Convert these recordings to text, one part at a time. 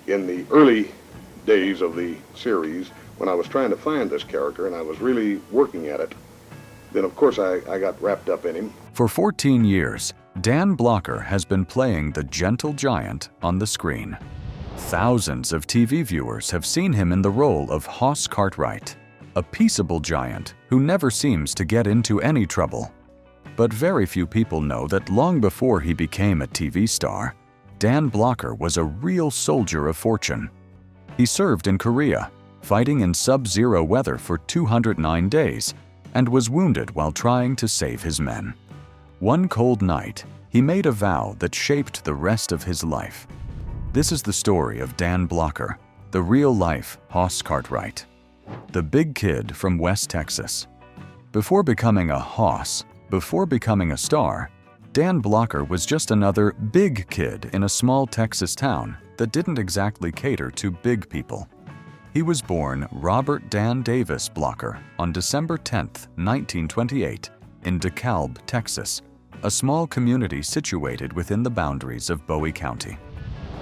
in the early days of the series, when I was trying to find this character and I was really working at it, then of course I got wrapped up in him. For 14 years, Dan Blocker has been playing the gentle giant on the screen. Thousands of TV viewers have seen him in the role of Hoss Cartwright, a peaceable giant who never seems to get into any trouble. But very few people know that long before he became a TV star, Dan Blocker was a real soldier of fortune. He served in Korea, fighting in sub-zero weather for 209 days, and was wounded while trying to save his men. One cold night, he made a vow that shaped the rest of his life. This is the story of Dan Blocker, the real-life Hoss Cartwright, the big kid from West Texas. Before becoming a Hoss, before becoming a star, Dan Blocker was just another big kid in a small Texas town that didn't exactly cater to big people. He was born Robert Dan Davis Blocker on December 10, 1928, in DeKalb, Texas, a small community situated within the boundaries of Bowie County.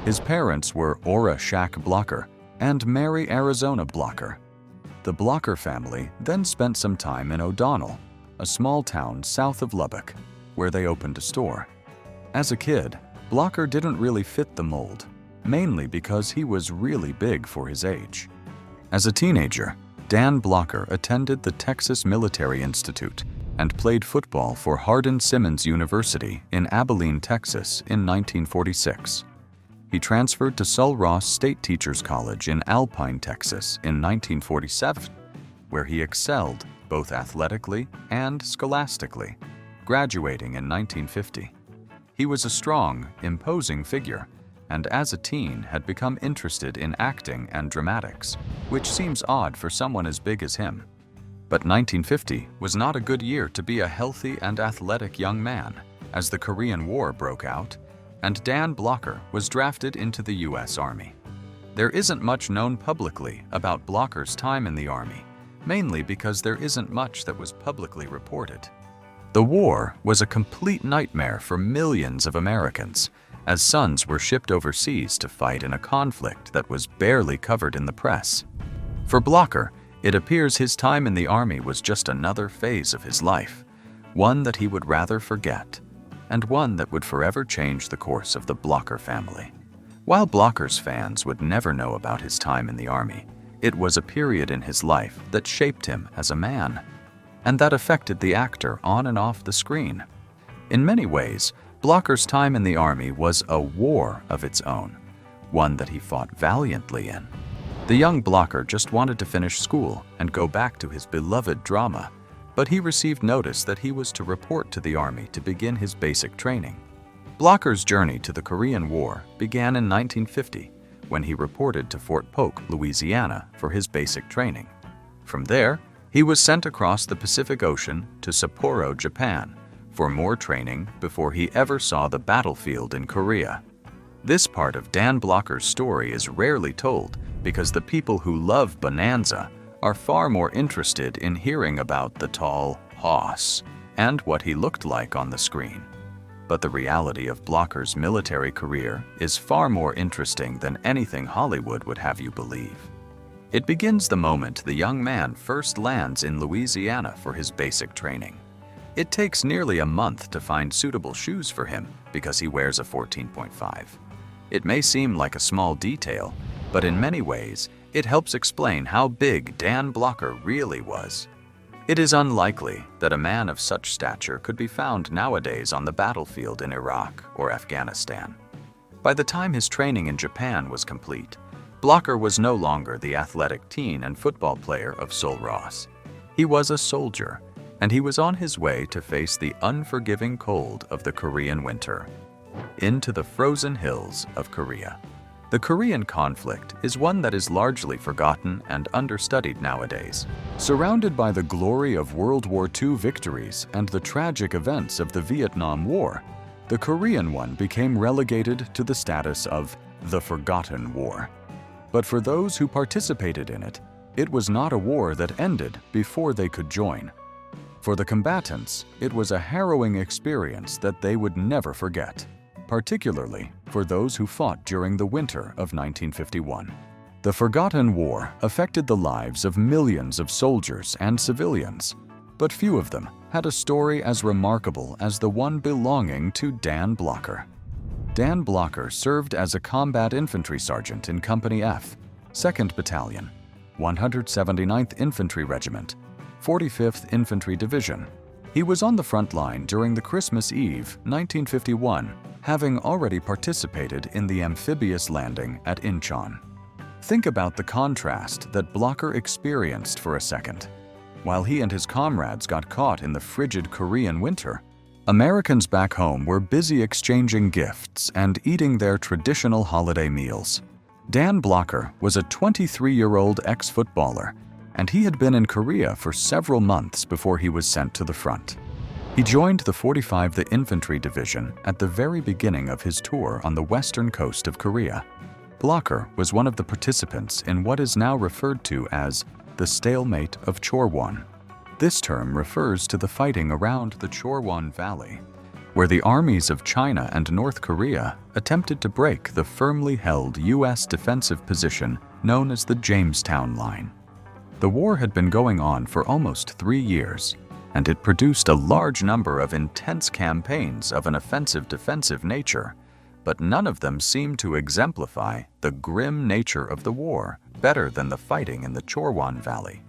His parents were Ora Shack Blocker and Mary Arizona Blocker. The Blocker family then spent some time in O'Donnell, a small town south of Lubbock, where they opened a store. As a kid, Blocker didn't really fit the mold, mainly because he was really big for his age. As a teenager, Dan Blocker attended the Texas Military Institute and played football for Hardin-Simmons University in Abilene, Texas in 1946. He transferred to Sul Ross State Teachers College in Alpine, Texas in 1947, where he excelled both athletically and scholastically, graduating in 1950. He was a strong, imposing figure, and as a teen had become interested in acting and dramatics, which seems odd for someone as big as him. But 1950 was not a good year to be a healthy and athletic young man, as the Korean War broke out, and Dan Blocker was drafted into the U.S. Army. There isn't much known publicly about Blocker's time in the Army, mainly because there isn't much that was publicly reported. The war was a complete nightmare for millions of Americans, as sons were shipped overseas to fight in a conflict that was barely covered in the press. For Blocker, it appears his time in the Army was just another phase of his life, one that he would rather forget, and one that would forever change the course of the Blocker family. While Blocker's fans would never know about his time in the Army, it was a period in his life that shaped him as a man, and that affected the actor on and off the screen. In many ways, Blocker's time in the Army was a war of its own, one that he fought valiantly in. The young Blocker just wanted to finish school and go back to his beloved drama, but he received notice that he was to report to the Army to begin his basic training. Blocker's journey to the Korean War began in 1950, when he reported to Fort Polk, Louisiana, for his basic training. From there, he was sent across the Pacific Ocean to Sapporo, Japan, for more training before he ever saw the battlefield in Korea. This part of Dan Blocker's story is rarely told because the people who love Bonanza are far more interested in hearing about the tall Hoss and what he looked like on the screen. But the reality of Blocker's military career is far more interesting than anything Hollywood would have you believe. It begins the moment the young man first lands in Louisiana for his basic training. It takes nearly a month to find suitable shoes for him because he wears a 14.5. It may seem like a small detail, but in many ways, it helps explain how big Dan Blocker really was. It is unlikely that a man of such stature could be found nowadays on the battlefield in Iraq or Afghanistan. By the time his training in Japan was complete, Blocker was no longer the athletic teen and football player of Sul Ross. He was a soldier, and he was on his way to face the unforgiving cold of the Korean winter, into the frozen hills of Korea. The Korean conflict is one that is largely forgotten and understudied nowadays. Surrounded by the glory of World War II victories and the tragic events of the Vietnam War, the Korean one became relegated to the status of the Forgotten War. But for those who participated in it, it was not a war that ended before they could join. For the combatants, it was a harrowing experience that they would never forget, particularly for those who fought during the winter of 1951. The forgotten war affected the lives of millions of soldiers and civilians, but few of them had a story as remarkable as the one belonging to Dan Blocker. Dan Blocker served as a combat infantry sergeant in Company F, 2nd Battalion, 179th Infantry Regiment, 45th Infantry Division. He was on the front line during the Christmas Eve 1951, having already participated in the amphibious landing at Incheon. Think about the contrast that Blocker experienced for a second. While he and his comrades got caught in the frigid Korean winter, Americans back home were busy exchanging gifts and eating their traditional holiday meals. Dan Blocker was a 23-year-old ex-footballer, and he had been in Korea for several months before he was sent to the front. He joined the 45th Infantry Division at the very beginning of his tour on the western coast of Korea. Blocker was one of the participants in what is now referred to as the Stalemate of Chwan. This term refers to the fighting around the Chwan Valley, where the armies of China and North Korea attempted to break the firmly held U.S. defensive position known as the Jamestown Line. The war had been going on for almost 3 years, and it produced a large number of intense campaigns of an offensive-defensive nature, but none of them seemed to exemplify the grim nature of the war better than the fighting in the Chwan Valley.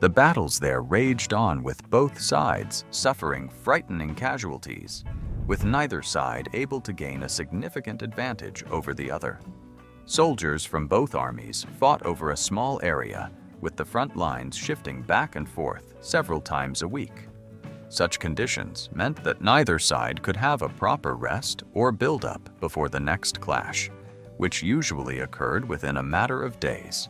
The battles there raged on with both sides suffering frightening casualties, with neither side able to gain a significant advantage over the other. Soldiers from both armies fought over a small area, with the front lines shifting back and forth several times a week. Such conditions meant that neither side could have a proper rest or build-up before the next clash, which usually occurred within a matter of days.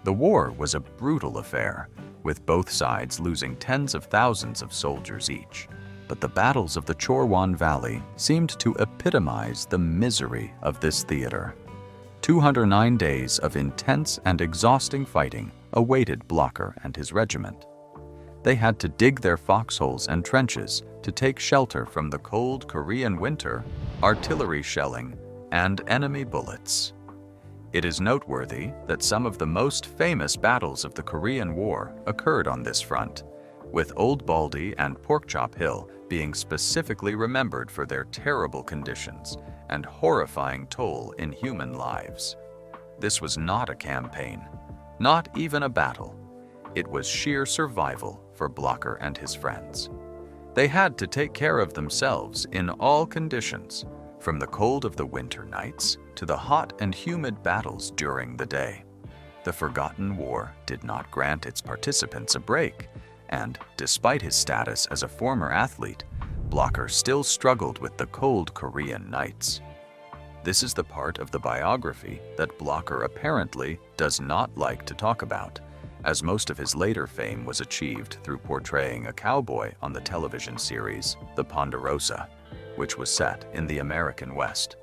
The war was a brutal affair, with both sides losing tens of thousands of soldiers each. But the battles of the Chwan Valley seemed to epitomize the misery of this theater. 209 days of intense and exhausting fighting awaited Blocker and his regiment. They had to dig their foxholes and trenches to take shelter from the cold Korean winter, artillery shelling, and enemy bullets. It is noteworthy that some of the most famous battles of the Korean War occurred on this front, with Old Baldy and Porkchop Hill being specifically remembered for their terrible conditions and horrifying toll in human lives. This was not a campaign, not even a battle. It was sheer survival for Blocker and his friends. They had to take care of themselves in all conditions, from the cold of the winter nights to the hot and humid battles during the day. The forgotten war did not grant its participants a break, and despite his status as a former athlete, Blocker still struggled with the cold Korean nights. This is the part of the biography that Blocker apparently does not like to talk about, as most of his later fame was achieved through portraying a cowboy on the television series The Ponderosa, which was set in the American West.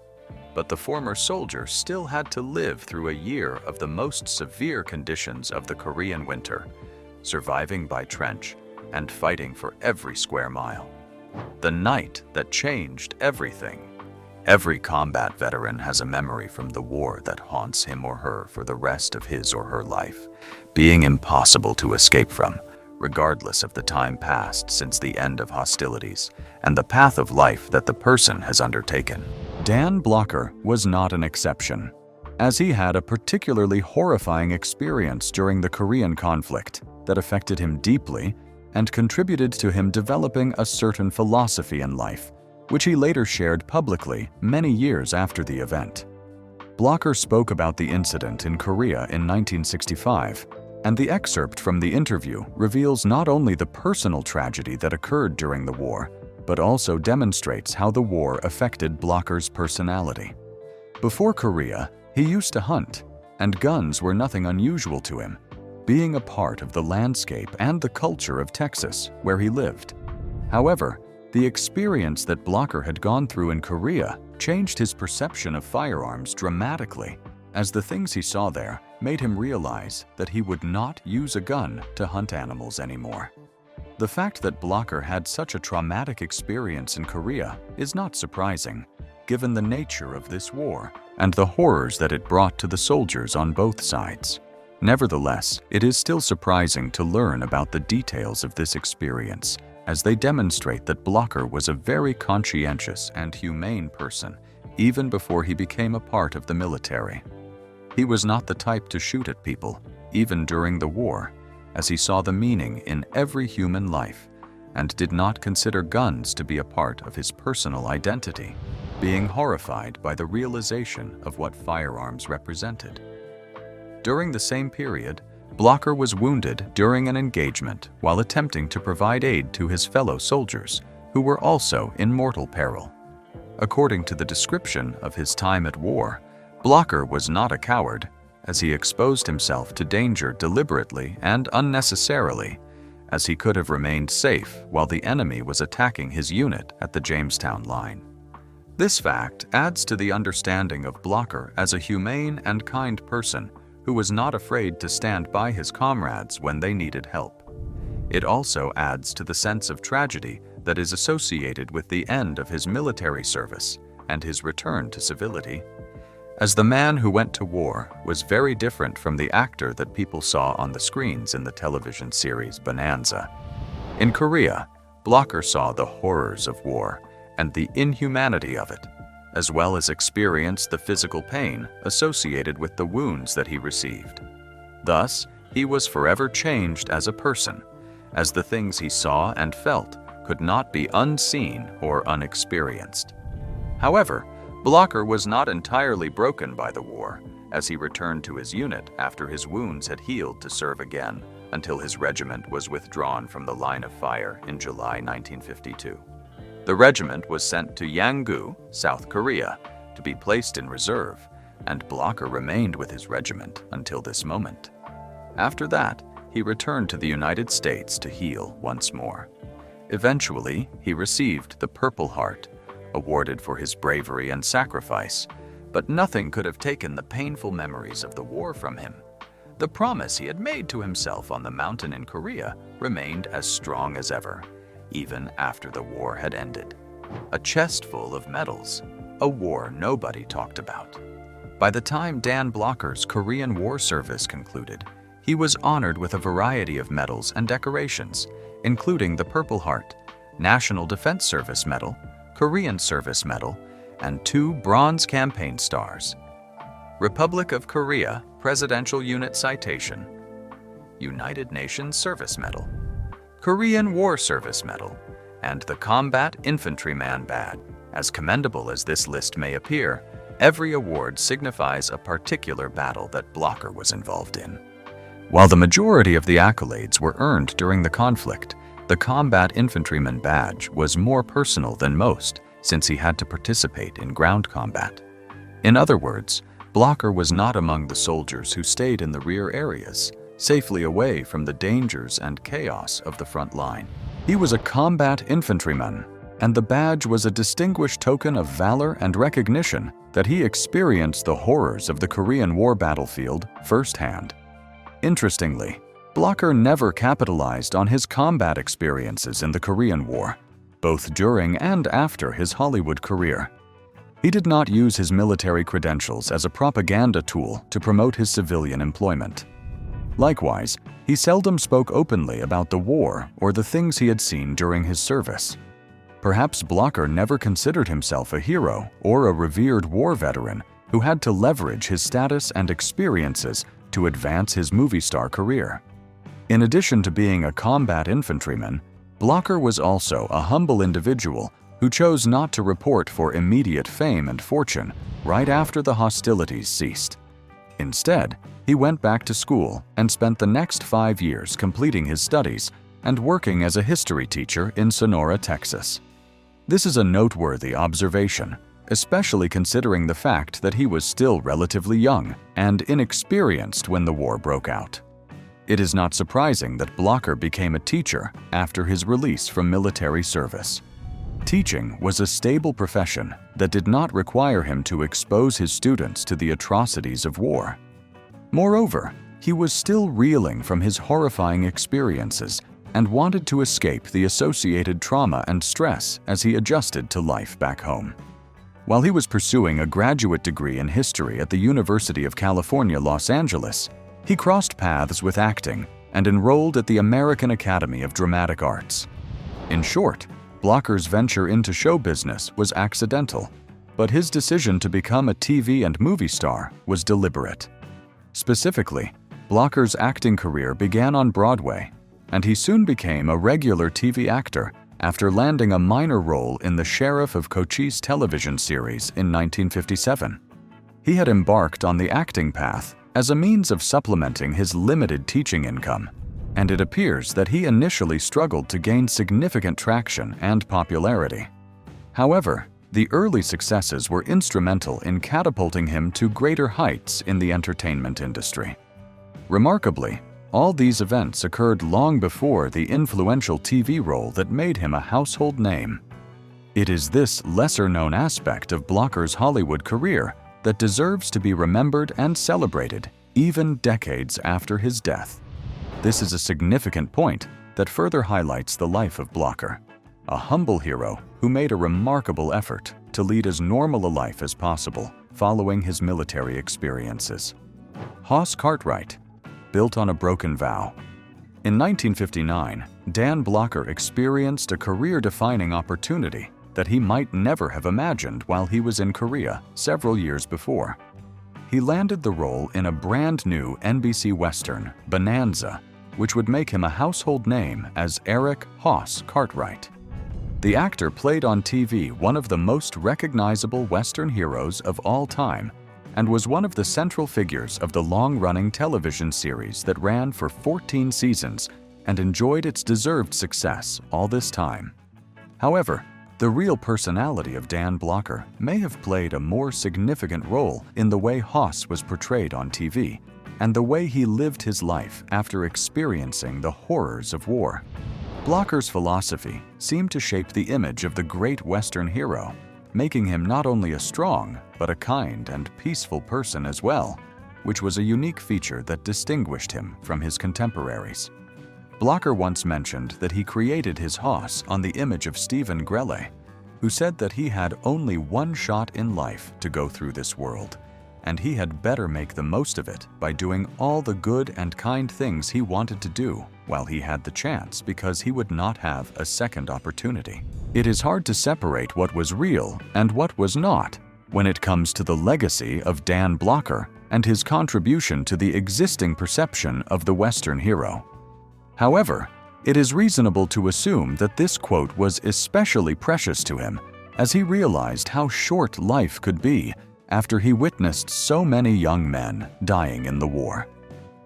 But the former soldier still had to live through a year of the most severe conditions of the Korean winter, surviving by trench and fighting for every square mile. The night that changed everything. Every combat veteran has a memory from the war that haunts him or her for the rest of his or her life, being impossible to escape from, regardless of the time passed since the end of hostilities and the path of life that the person has undertaken. Dan Blocker was not an exception, as he had a particularly horrifying experience during the Korean conflict that affected him deeply and contributed to him developing a certain philosophy in life, which he later shared publicly many years after the event. Blocker spoke about the incident in Korea in 1965, and the excerpt from the interview reveals not only the personal tragedy that occurred during the war, but also demonstrates how the war affected Blocker's personality. Before Korea, he used to hunt, and guns were nothing unusual to him, being a part of the landscape and the culture of Texas, where he lived. However, the experience that Blocker had gone through in Korea changed his perception of firearms dramatically, as the things he saw there made him realize that he would not use a gun to hunt animals anymore. The fact that Blocker had such a traumatic experience in Korea is not surprising. given the nature of this war and the horrors that it brought to the soldiers on both sides. Nevertheless, it is still surprising to learn about the details of this experience, as they demonstrate that Blocher was a very conscientious and humane person, even before he became a part of the military. He was not the type to shoot at people, even during the war, as he saw the meaning in every human life and did not consider guns to be a part of his personal identity, being horrified by the realization of what firearms represented. During the same period, Blocher was wounded during an engagement while attempting to provide aid to his fellow soldiers, who were also in mortal peril. According to the description of his time at war, Blocher was not a coward, as he exposed himself to danger deliberately and unnecessarily, as he could have remained safe while the enemy was attacking his unit at the Jamestown line. This fact adds to the understanding of Blocher as a humane and kind person who was not afraid to stand by his comrades when they needed help. It also adds to the sense of tragedy that is associated with the end of his military service and his return to civility, as the man who went to war was very different from the actor that people saw on the screens in the television series Bonanza. In Korea, Blocher saw the horrors of war and the inhumanity of it, as well as experienced the physical pain associated with the wounds that he received. Thus, he was forever changed as a person, as the things he saw and felt could not be unseen or unexperienced. However, Blocher was not entirely broken by the war, as he returned to his unit after his wounds had healed to serve again until his regiment was withdrawn from the line of fire in July 1952. The regiment was sent to Yanggu, South Korea, to be placed in reserve, and Blocher remained with his regiment until this moment. After that, he returned to the United States to heal once more. Eventually, he received the Purple Heart, awarded for his bravery and sacrifice, but nothing could have taken the painful memories of the war from him. The promise he had made to himself on the mountain in Korea remained as strong as ever, even after the war had ended. A chest full of medals, a war nobody talked about. By the time Dan Blocher's Korean War service concluded, he was honored with a variety of medals and decorations, including the Purple Heart, National Defense Service Medal, Korean Service Medal, and 2 Bronze Campaign Stars. Republic of Korea Presidential Unit Citation, United Nations Service Medal, Korean War Service Medal, and the Combat Infantryman Badge. As commendable as this list may appear, every award signifies a particular battle that Blocher was involved in. While the majority of the accolades were earned during the conflict, the Combat Infantryman Badge was more personal than most, since he had to participate in ground combat. In other words, Blocher was not among the soldiers who stayed in the rear areas, safely away from the dangers and chaos of the front line. He was a combat infantryman, and the badge was a distinguished token of valor and recognition that he experienced the horrors of the Korean War battlefield firsthand. Interestingly, Blocher never capitalized on his combat experiences in the Korean War, both during and after his Hollywood career. He did not use his military credentials as a propaganda tool to promote his civilian employment. Likewise, he seldom spoke openly about the war or the things he had seen during his service. Perhaps Blocher never considered himself a hero or a revered war veteran who had to leverage his status and experiences to advance his movie star career. In addition to being a combat infantryman, Blocher was also a humble individual who chose not to report for immediate fame and fortune right after the hostilities ceased. Instead, he went back to school and spent the next 5 years completing his studies and working as a history teacher in Sonora, Texas. This is a noteworthy observation, especially considering the fact that he was still relatively young and inexperienced when the war broke out. It is not surprising that Blocher became a teacher after his release from military service. Teaching was a stable profession that did not require him to expose his students to the atrocities of war. Moreover, he was still reeling from his horrifying experiences and wanted to escape the associated trauma and stress as he adjusted to life back home. While he was pursuing a graduate degree in history at the University of California, Los Angeles, he crossed paths with acting and enrolled at the American Academy of Dramatic Arts. In short, Blocker's venture into show business was accidental, but his decision to become a TV and movie star was deliberate. Specifically, Blocker's acting career began on Broadway, and he soon became a regular TV actor after landing a minor role in the Sheriff of Cochise television series in 1957. He had embarked on the acting path as a means of supplementing his limited teaching income, and it appears that he initially struggled to gain significant traction and popularity. However, the early successes were instrumental in catapulting him to greater heights in the entertainment industry. Remarkably, all these events occurred long before the influential TV role that made him a household name. It is this lesser-known aspect of Blocker's Hollywood career that deserves to be remembered and celebrated even decades after his death. This is a significant point that further highlights the life of Blocker, a humble hero who made a remarkable effort to lead as normal a life as possible following his military experiences. Hoss Cartwright, built on a broken vow. In 1959, Dan Blocker experienced a career-defining opportunity that he might never have imagined while he was in Korea several years before. He landed the role in a brand-new NBC Western, Bonanza, which would make him a household name as Eric Hoss Cartwright. The actor played on TV one of the most recognizable Western heroes of all time and was one of the central figures of the long-running television series that ran for 14 seasons and enjoyed its deserved success all this time. However, the real personality of Dan Blocker may have played a more significant role in the way Hoss was portrayed on TV and the way he lived his life after experiencing the horrors of war. Blocker's philosophy seemed to shape the image of the great Western hero, making him not only a strong, but a kind and peaceful person as well, which was a unique feature that distinguished him from his contemporaries. Blocker once mentioned that he created his Hoss on the image of Stephen Grelle, who said that he had only one shot in life to go through this world, and he had better make the most of it by doing all the good and kind things he wanted to do while he had the chance, because he would not have a second opportunity. It is hard to separate what was real and what was not when it comes to the legacy of Dan Blocker and his contribution to the existing perception of the Western hero. However, it is reasonable to assume that this quote was especially precious to him, as he realized how short life could be after he witnessed so many young men dying in the war.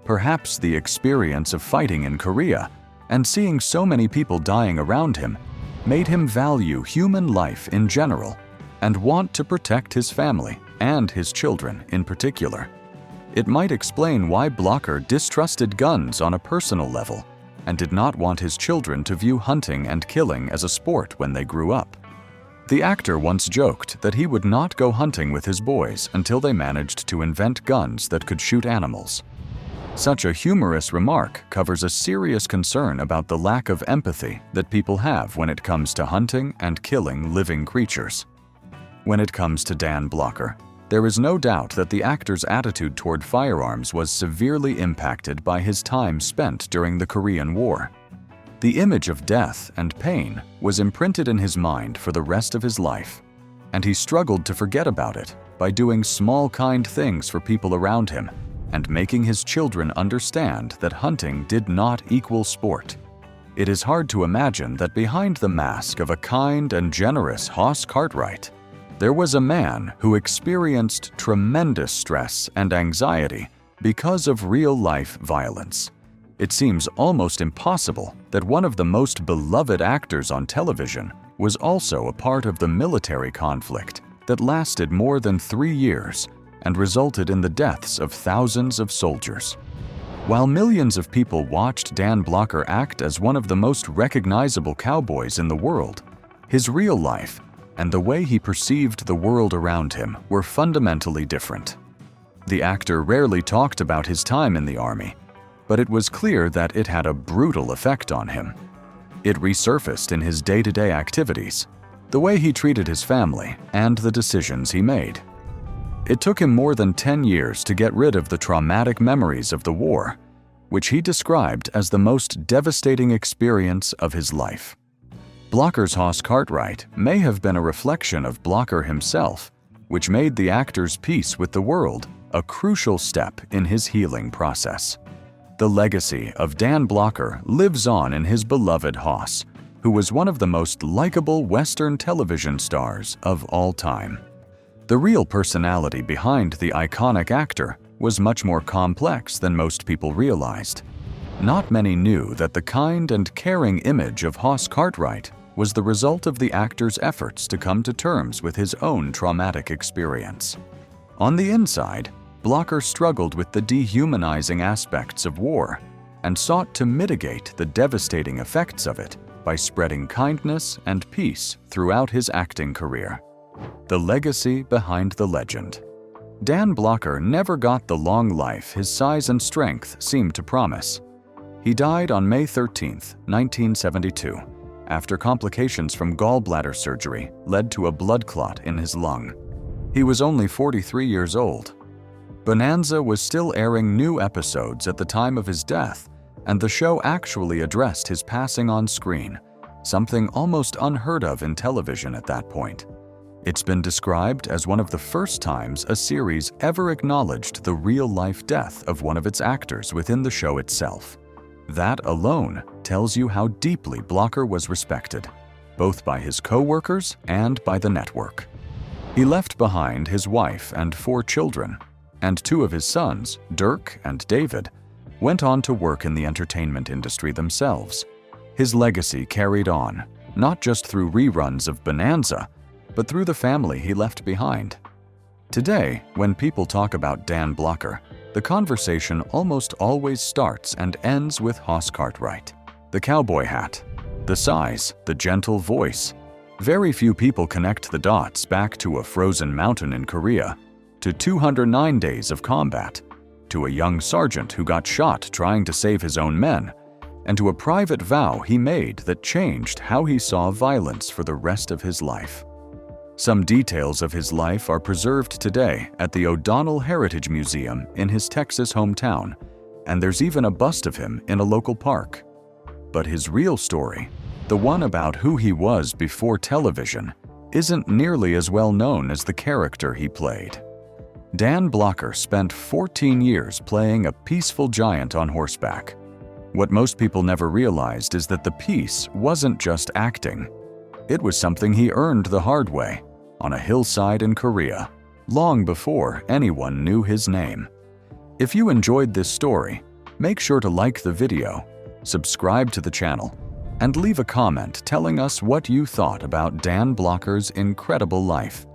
Perhaps the experience of fighting in Korea and seeing so many people dying around him made him value human life in general and want to protect his family and his children in particular. It might explain why Blocker distrusted guns on a personal level and did not want his children to view hunting and killing as a sport when they grew up. The actor once joked that he would not go hunting with his boys until they managed to invent guns that could shoot animals. Such a humorous remark covers a serious concern about the lack of empathy that people have when it comes to hunting and killing living creatures. When it comes to Dan Blocker, there is no doubt that the actor's attitude toward firearms was severely impacted by his time spent during the Korean War. The image of death and pain was imprinted in his mind for the rest of his life, and he struggled to forget about it by doing small kind things for people around him and making his children understand that hunting did not equal sport. It is hard to imagine that behind the mask of a kind and generous Hoss Cartwright, there was a man who experienced tremendous stress and anxiety because of real-life violence. It seems almost impossible that one of the most beloved actors on television was also a part of the military conflict that lasted more than 3 years and resulted in the deaths of thousands of soldiers. While millions of people watched Dan Blocker act as one of the most recognizable cowboys in the world, his real life and the way he perceived the world around him were fundamentally different. The actor rarely talked about his time in the Army, but it was clear that it had a brutal effect on him. It resurfaced in his day-to-day activities. the way he treated his family, and the decisions he made. It took him more than 10 years to get rid of the traumatic memories of the war, which he described as the most devastating experience of his life. Blocker's Hoss Cartwright may have been a reflection of Blocker himself, which made the actor's peace with the world a crucial step in his healing process. The legacy of Dan Blocker lives on in his beloved Hoss, who was one of the most likable Western television stars of all time. The real personality behind the iconic actor was much more complex than most people realized. Not many knew that the kind and caring image of Hoss Cartwright was the result of the actor's efforts to come to terms with his own traumatic experience. On the inside, Blocker struggled with the dehumanizing aspects of war and sought to mitigate the devastating effects of it by spreading kindness and peace throughout his acting career. The legacy behind the legend. Dan Blocker never got the long life his size and strength seemed to promise. He died on May 13, 1972, after complications from gallbladder surgery led to a blood clot in his lung. He was only 43 years old. Bonanza was still airing new episodes at the time of his death, and the show actually addressed his passing on screen, something almost unheard of in television at that point. It's been described as one of the first times a series ever acknowledged the real-life death of one of its actors within the show itself. That alone tells you how deeply Blocker was respected, both by his co-workers and by the network. He left behind his wife and 4 children, and 2 of his sons, Dirk and David, went on to work in the entertainment industry themselves. His legacy carried on, not just through reruns of Bonanza, but through the family he left behind. Today, when people talk about Dan Blocker, the conversation almost always starts and ends with Hoss Cartwright. The cowboy hat, the size, the gentle voice. Very few people connect the dots back to a frozen mountain in Korea, to 209 days of combat, to a young sergeant who got shot trying to save his own men, and to a private vow he made that changed how he saw violence for the rest of his life. Some details of his life are preserved today at the O'Donnell Heritage Museum in his Texas hometown, and there's even a bust of him in a local park. But his real story, the one about who he was before television, isn't nearly as well known as the character he played. Dan Blocker spent 14 years playing a peaceful giant on horseback. What most people never realized is that the peace wasn't just acting. It was something he earned the hard way, on a hillside in Korea, long before anyone knew his name. If you enjoyed this story, make sure to like the video, subscribe to the channel, and leave a comment telling us what you thought about Dan Blocker's incredible life.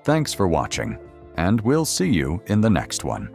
Thanks for watching, and we'll see you in the next one.